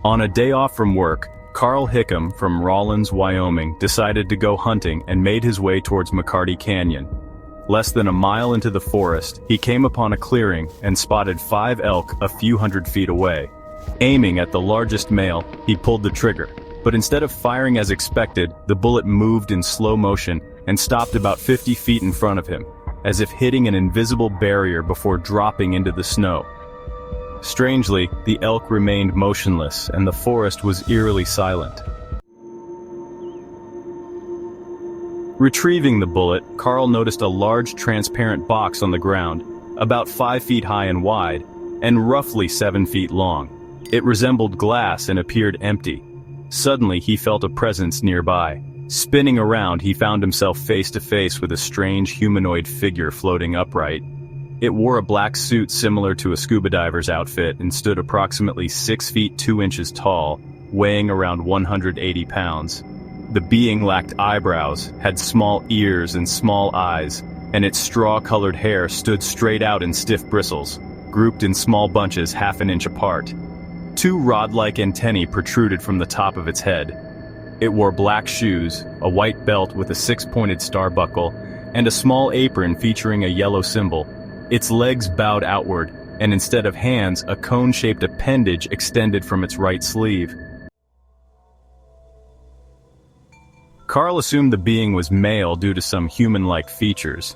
On a day off from work, Carl Hickam from Rawlins, Wyoming, decided to go hunting and made his way towards McCarty Canyon. Less than a mile into the forest, he came upon a clearing and spotted 5 elk a few hundred feet away. Aiming at the largest male, he pulled the trigger, but instead of firing as expected, the bullet moved in slow motion and stopped about 50 feet in front of him, as if hitting an invisible barrier before dropping into the snow. Strangely, the elk remained motionless and the forest was eerily silent. Retrieving the bullet, Carl noticed a large transparent box on the ground, about 5 feet high and wide, and roughly 7 feet long. It resembled glass and appeared empty. Suddenly he felt a presence nearby. Spinning around, he found himself face to face with a strange humanoid figure floating upright. It wore a black suit similar to a scuba diver's outfit and stood approximately 6 feet 2 inches tall, weighing around 180 pounds. The being lacked eyebrows, had small ears and small eyes, and its straw-colored hair stood straight out in stiff bristles, grouped in small bunches half an inch apart. 2 rod-like antennae protruded from the top of its head. It wore black shoes, a white belt with a 6-pointed star buckle, and a small apron featuring a yellow symbol. Its legs bowed outward, and instead of hands, a cone-shaped appendage extended from its right sleeve. Carl assumed the being was male due to some human-like features.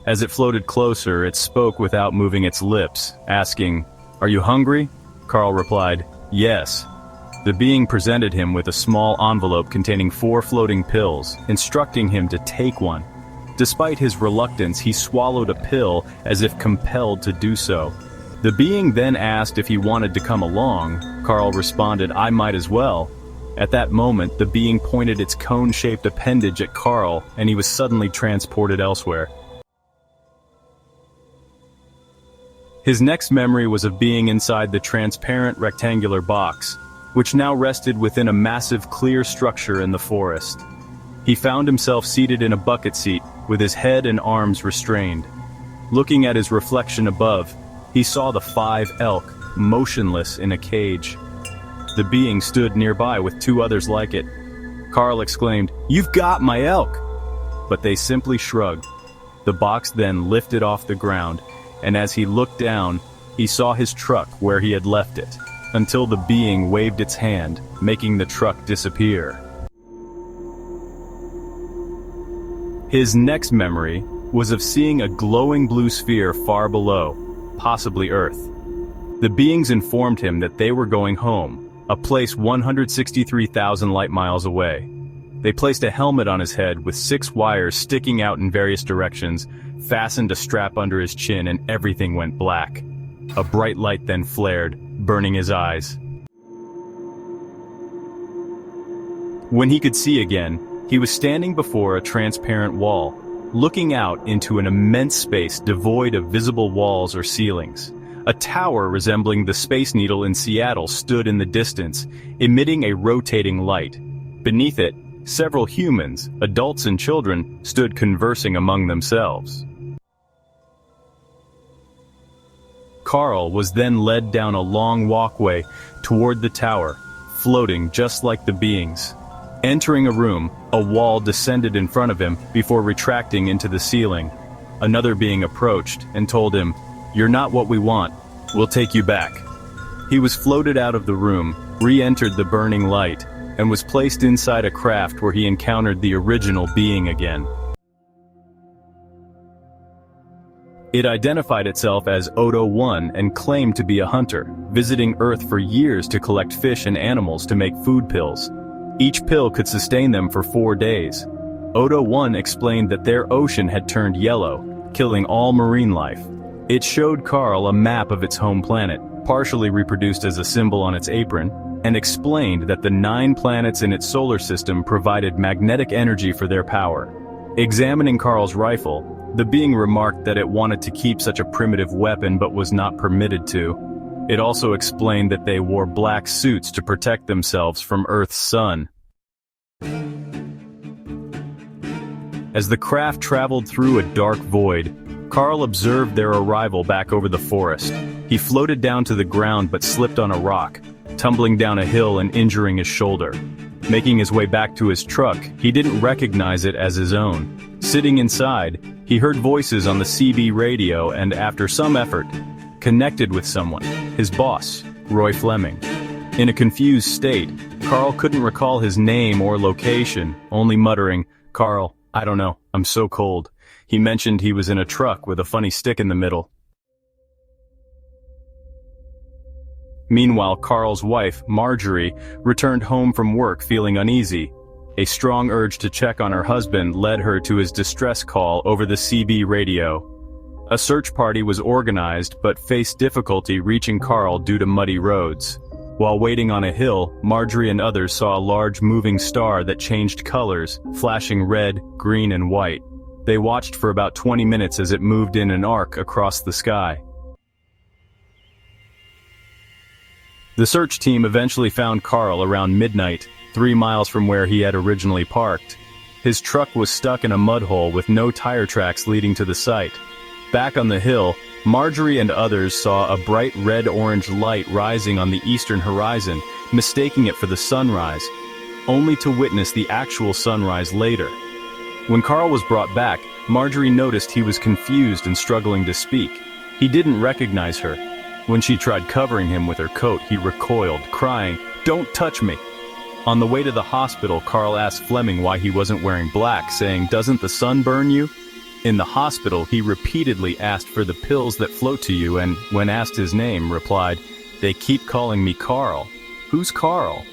As it floated closer, it spoke without moving its lips, asking, "Are you hungry?" Carl replied, "Yes." The being presented him with a small envelope containing 4 floating pills, instructing him to take one. Despite his reluctance, he swallowed a pill as if compelled to do so. The being then asked if he wanted to come along. Carl responded, "I might as well." At that moment, the being pointed its cone-shaped appendage at Carl, and he was suddenly transported elsewhere. His next memory was of being inside the transparent rectangular box, which now rested within a massive clear structure in the forest. He found himself seated in a bucket seat, with his head and arms restrained. Looking at his reflection above, he saw the 5 elk, motionless in a cage. The being stood nearby with 2 others like it. Carl exclaimed, "You've got my elk!" But they simply shrugged. The box then lifted off the ground, and as he looked down, he saw his truck where he had left it, until the being waved its hand, making the truck disappear. His next memory was of seeing a glowing blue sphere far below, possibly Earth. The beings informed him that they were going home, a place 163,000 light miles away. They placed a helmet on his head with 6 wires sticking out in various directions, fastened a strap under his chin, and everything went black. A bright light then flared, burning his eyes. When he could see again, he was standing before a transparent wall, looking out into an immense space devoid of visible walls or ceilings. A tower resembling the Space Needle in Seattle stood in the distance, emitting a rotating light. Beneath it, several humans, adults and children, stood conversing among themselves. Carl was then led down a long walkway toward the tower, floating just like the beings. Entering a room, a wall descended in front of him before retracting into the ceiling. Another being approached and told him, "You're not what we want. We'll take you back." He was floated out of the room, re-entered the burning light, and was placed inside a craft where he encountered the original being again. It identified itself as Odo 1 and claimed to be a hunter, visiting Earth for years to collect fish and animals to make food pills. Each pill could sustain them for 4 days. Odo 1 explained that their ocean had turned yellow, killing all marine life. It showed Carl a map of its home planet, partially reproduced as a symbol on its apron, and explained that the 9 planets in its solar system provided magnetic energy for their power. Examining Carl's rifle, the being remarked that it wanted to keep such a primitive weapon but was not permitted to. It also explained that they wore black suits to protect themselves from Earth's sun. As the craft traveled through a dark void, Carl observed their arrival back over the forest. He floated down to the ground but slipped on a rock. tumbling down a hill and injuring his shoulder. Making his way back to his truck, he didn't recognize it as his own. Sitting inside, he heard voices on the CB radio and, after some effort, connected with someone, his boss, Roy Fleming. In a confused state, Carl couldn't recall his name or location, only muttering, "Carl, I don't know, I'm so cold." He mentioned he was in a truck with a funny stick in the middle. Meanwhile, Carl's wife, Marjorie, returned home from work feeling uneasy. A strong urge to check on her husband led her to his distress call over the CB radio. A search party was organized but faced difficulty reaching Carl due to muddy roads. While waiting on a hill, Marjorie and others saw a large moving star that changed colors, flashing red, green, and white. They watched for about 20 minutes as it moved in an arc across the sky. The search team eventually found Carl around midnight, 3 miles from where he had originally parked. His truck was stuck in a mud hole with no tire tracks leading to the site. Back on the hill, Marjorie and others saw a bright red-orange light rising on the eastern horizon, mistaking it for the sunrise, only to witness the actual sunrise later. When Carl was brought back, Marjorie noticed he was confused and struggling to speak. He didn't recognize her. When she tried covering him with her coat, he recoiled, crying, "Don't touch me!" On the way to the hospital, Carl asked Fleming why he wasn't wearing black, saying, "Doesn't the sun burn you?" In the hospital, he repeatedly asked for the pills that float to you and, when asked his name, replied, "They keep calling me Carl. Who's Carl?"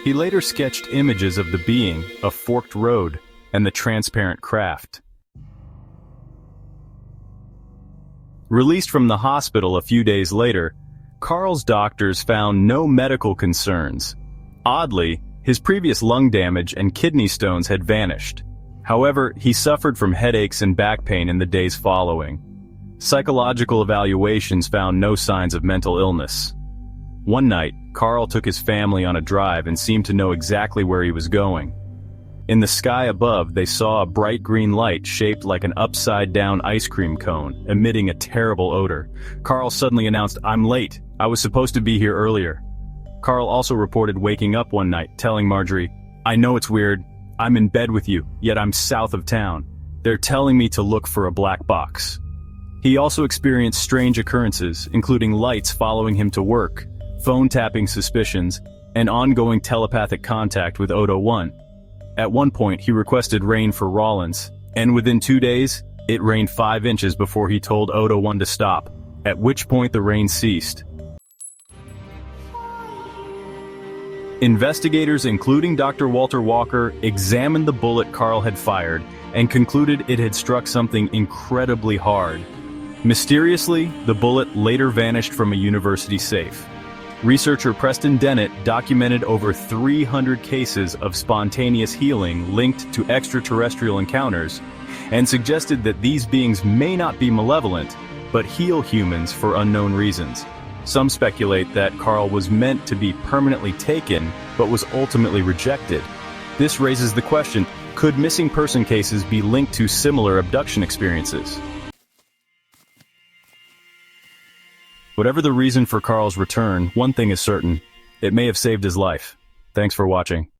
He later sketched images of the being, a forked road, and the transparent craft. Released from the hospital a few days later, Carl's doctors found no medical concerns. Oddly, his previous lung damage and kidney stones had vanished. However, he suffered from headaches and back pain in the days following. Psychological evaluations found no signs of mental illness. One night, Carl took his family on a drive and seemed to know exactly where he was going. In the sky above, they saw a bright green light shaped like an upside-down ice cream cone, emitting a terrible odor. Carl suddenly announced, "I'm late. I was supposed to be here earlier." Carl also reported waking up one night, telling Marjorie, "I know it's weird. I'm in bed with you, yet I'm south of town. They're telling me to look for a black box." He also experienced strange occurrences, including lights following him to work, phone tapping suspicions, and ongoing telepathic contact with Odo 1. At one point, he requested rain for Rawlins, and within 2 days, it rained 5 inches before he told Odo 1 to stop, at which point the rain ceased. Investigators, including Dr. Walter Walker, examined the bullet Carl had fired and concluded it had struck something incredibly hard. Mysteriously, the bullet later vanished from a university safe. Researcher Preston Dennett documented over 300 cases of spontaneous healing linked to extraterrestrial encounters and suggested that these beings may not be malevolent, but heal humans for unknown reasons. Some speculate that Carl was meant to be permanently taken, but was ultimately rejected. This raises the question, could missing person cases be linked to similar abduction experiences? Whatever the reason for Carl's return, one thing is certain: it may have saved his life. Thanks for watching.